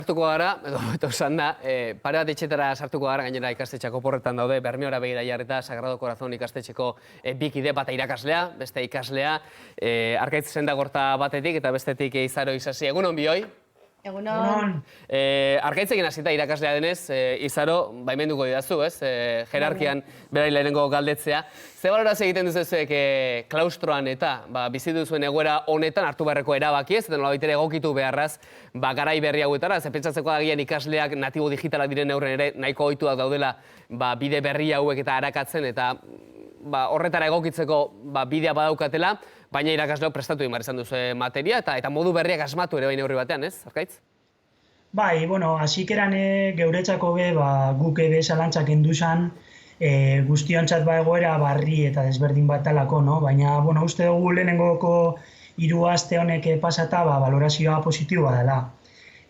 Sartuko gara, edo esan da, pare bat etxetara sartuko gara, gainera ikastetxeako porretan daude, Bermeora begira jarrita, Sagrado Corazon ikastetxeko bikide, bata irakaslea, beste ikaslea, Arkaitz Sendagorta batetik eta bestetik Izaro Isasi. Egunon bioi? Egunon. Arkaitzekin hasita irakaslea denez, Izaro, baimenduko didazu, ez? Jerarkian berai lehenengo galdetzea. Ze balorazio egiten duzuek klaustroan eta bizi duzuen egoera honetan hartu beharreko erabaki ez, eta nolabait ere egokitu beharraz garai berri hauetara, ze pentsatzeko agian ikasleak natibo digitalak diren neurren ere nahiko ohituak daudela bide berri hauek eta arakatzen eta horretara egokitzeko bidea badaukatela, baina irakasleok prestatu egin behar izan duzu materia eta modu berriak asmatu ere baina neurri batean, ez, Arkaitz? Bai, hasikeran geuretzako guk zalantzak enduzan, guztiontzat egoera barri eta desberdin bat talako, no? Baina, uste dugu lehenengoko 3 aste honek pasata, valorazioa positiboa dela.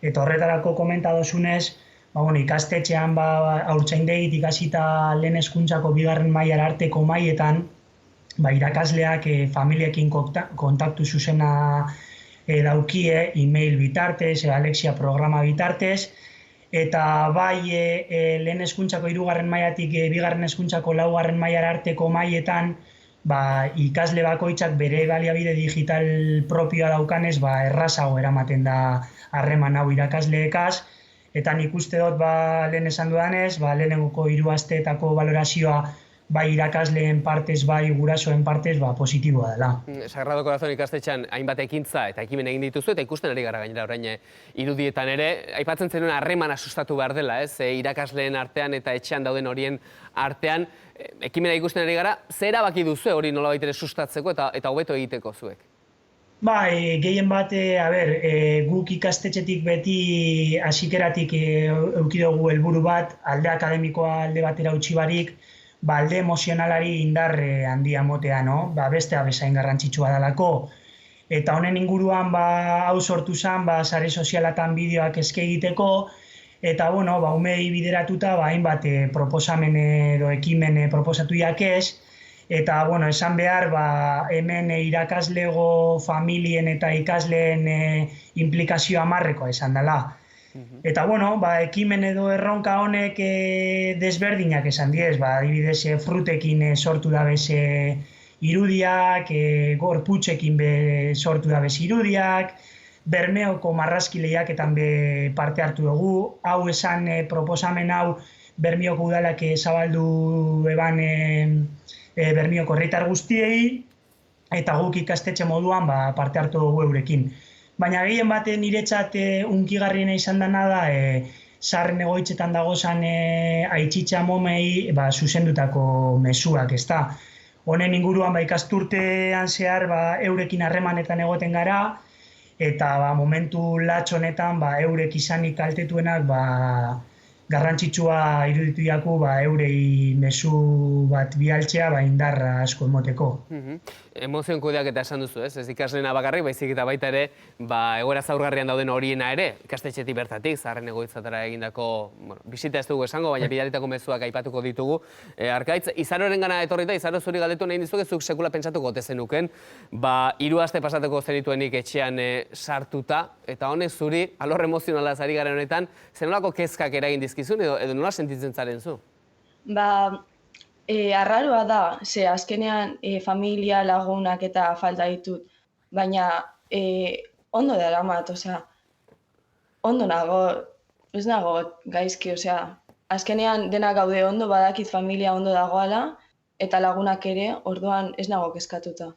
Eta horretarako komenta dozunez, ikastetxean haurtzaindegit ikasita lehen hezkuntzako 2. mailara arteko mailetan, irakasleak familiekin kontaktu zuzena daukie, e-mail bitartez, Alexia programa bitartez, eta lehen hezkuntzako 3. mailatik 2. hezkuntzako 4. mailara arteko mailetan, ikasle bakoitzak bere baliabide digital propioa daukanez, errazago eramaten da harreman hau irakasleekaz, eta nik uste dut lehen esan dudanez, lehenengoko 3 asteetako valorazioa bai irakasleen partez, bai gurasoen partez, positiboa dela. Sagrado Corazon ikastetxean hainbat ekintza eta ekimen egin dituzu, eta ikusten ari gara gainera orain irudietan ere, aipatzen zenuen harremana sustatu behar dela, ez? Irakasleen artean eta etxean dauden horien artean, ekimena ikusten ari gara, ze erabaki duzu hori nolabait ere sustatzeko eta hobeto egiteko zuek? Bai, gehien bat, guk ikastetxetik beti hasikeratik eduki dugu helburu bat, alde akademikoa alde batera utzi barik, alde emozionalari indar handia motea, no? Bestea bezain garrantzitsua dalako. Eta honen inguruan hau sortu zen, sare sozialatan bideoak eske egiteko, eta umei bideratuta hainbat proposamen edo ekimen proposatu jakez, eta esan behar hemen irakaslego familien eta ikasleen implikazioa marrekoa esan dela. Eta, ekimen edo erronka honek desberdinak esan diez, adibidez, frutekin sortu dabez irudiak, gorputzekin sortu dabez irudiak, Bermeoko marrazki lehiaketan parte hartu dugu, hau esan proposamen hau Bermeoko udalak zabaldu eban Bermeoko herritar guztiei, eta guk ikastetxe moduan parte hartu dugu eurekin. Baina gehien baten niretzat unkigarriena izan dena da, zaharren egoitzetan dagozan aititxa momei zuzendutako mezuak, ezta. Honen inguruan ikasturtean zehar eurekin harremanetan egoten gara, eta momentu latx honetan eurek izanik kaltetuenak garrantzitsua iruditu jaku eurei mezu bat bialtzea indarra asko emoteko. Emozioen kudeaketa esan duzu, ez ikasleena bakarrik, baizik eta baita ere, egoera zaurgarrian dauden horiena ere, ikastetxetik bertatik, zaharren egoitzatara egindako, bisita ez dugu esango, baina bidalitako mezuak aipatuko ditugu. Arkaitz, Izaroren gana etorrita, Izaro zuri galdetu nahi dizuke, zuk sekula pentsatuko ote zenuken, 3 aste pasateko zenituenik etxean sartuta, eta honek zuri, alor emozionala zari garen honetan, zenolako kezkak eragin dizkizun, edo nola sentitzen zaren zu? Arraroa da, ze azkenean familia, lagunak eta falta ditut, baina ondo daramat, ondo nago, ez nago gaizki, azkenean dena gaude ondo, badakit familia ondo dagoala, eta lagunak ere, orduan ez nago kezkatuta.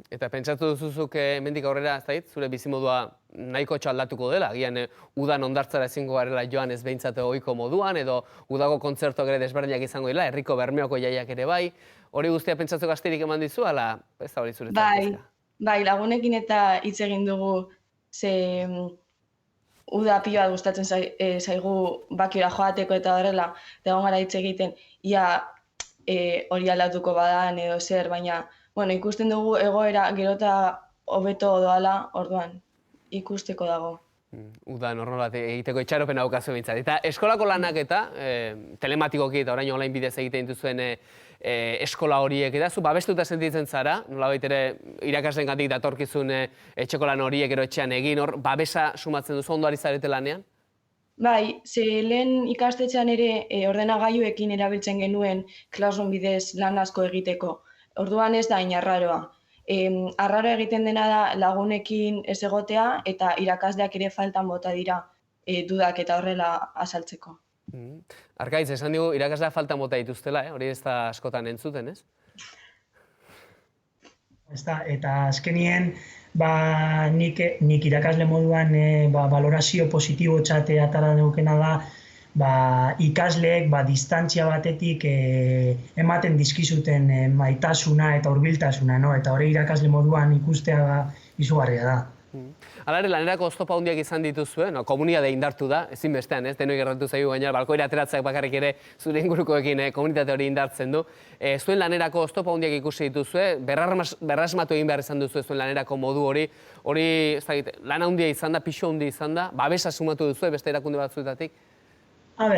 Eta pentsatu duzuzuk hemendik aurrera, ez dait, zure bizimodua nahiko aldatuko dela, agian udan ondartzara ezingo garela joan ez behintzate ohiko moduan, edo udako kontzertuak ere desberdinak izango dela, herriko Bermeoko jaiak ere bai, hori guztia pentsatzu gazterik eman dizu, ala ez da hori zuretzat? Bai, lagunekin eta hitz egin dugu, ze uda pila bat gustatzen zaigu bakiora joateko eta horrela, eta egon gara hitz egiten, ia hori aldatuko badan edo zer, baina ikusten dugu egoera gerota hobeto doala, orduan ikusteko dago. Udan horren bat egiteko itxaropen haukazu bintzat. Eta eskolako lanak eta telematikoki eta orain online bidez egiten dituzuen eskola horiek eta zu babestuta sentitzen zara, nolabait ere irakaslengatik datorkizun etxeko lan horiek ero etxean egin hor, babesa sumatzen duzu ondo ari zarete lanean? Bai, ze lehen ikastetxean ere ordenagailuekin erabiltzen genuen Classroom bidez lan asko egiteko. Orduan ez da hain arraroa. Arraro egiten dena da lagunekin ez egotea eta irakasleak ere faltan bota dira dudak eta horrela azaltzeko. Arkaitz, esan digu irakaslea faltan bota dituztela, hori ez da askotan entzuten, ez? Eta azkenien, nik irakasle moduan valorazio positibo txate atara neukena da, ikasleek distantzia batetik ematen dizkizuten maitasuna eta hurbiltasuna, eta hori irakasle moduan ikustea izugarria da. Hala ere, lanerako oztopa handiak izan dituzue, komunitate indartu da, ezinbestean, ez, denoi gertatu zaigu, baina balkoira ateratzeak bakarrik ere zure ingurukoekin komunitate hori indartzen du. Zuen lanerako oztopa handiak ikusi dituzue, berrasmatu egin behar izan duzue zuen lanerako modu hori, lan handia izan da, pixo handia izan da, babesa sumatu duzue beste erakunde batzuetatik?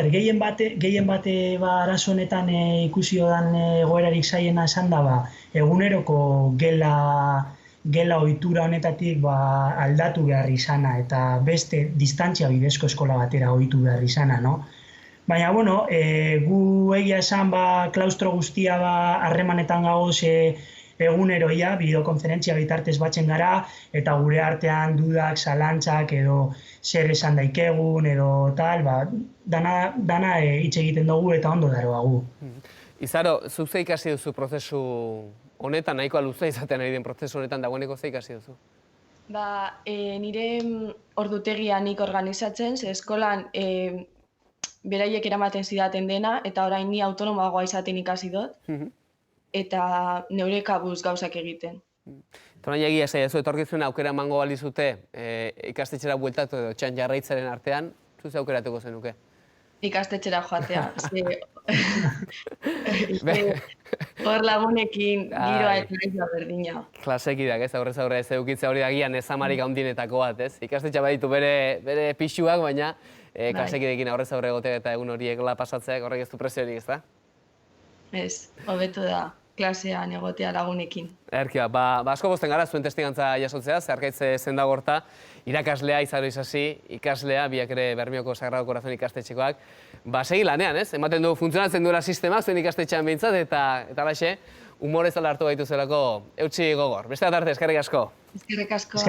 Gehien bate arazo honetan ikusi odan egoerarik zaiena esan da, eguneroko gela ohitura honetatik aldatu behar izana eta beste distantzia bidezko eskola batera ohitu behar izana, no? Baina, gu egia esan klaustro guztia harremanetan gagoz eguneroia, bideokonferentzia bitartez batzen gara, eta gure artean dudak, zalantzak edo zer esan daikegun edo tal, dana hitz egiten dugu eta ondo daroagu. Izaro, zuk ze ikasi duzu prozesu honetan, nahikoa luze izaten ari den prozesu honetan, dagoeneko ze ikasi duzu? Nire ordutegia nik organizatzen, ze eskolan beraiek eramaten zidaten dena, eta orain ni autonomoagoa izaten ikasi dut, eta neure kabuz gauzak egiten. Tonain egia zaizu, etorkizuen aukera emango balizute ikastetxera bueltatu edo txan jarraitzaren artean, zuze aukeratuko zenuke? Ikastetxera joatea, hor lagunekin giroa eta nahi berdina. Klasekidak, ez, aurrez aurre ez eukitza hori dagian ezamarik handienetako bat, ez? Ikastetxa baditu bere pixuak, baina klasekidekin aurrez aurre egotea eta egun horiek pasatzeak horrek ez du presiorik, ez da? Ez, hobeto da klasean egotea lagunekin. Erki asko pozten gara zuen testigantza jasotzea, Arkaitz Zendagorta, irakaslea, Izaro Isasi, ikaslea, biak ere Bermeoko Sagrado Corazon ikastetxekoak. Segi lanean, ez? Ematen du, funtzionatzen duela sistema, zuen ikastetxean behintzat, eta alaxe, humorez ala hartu gaitu zelako eutxi gogor. Beste arte, eskerrik asko. Eskerrik asko.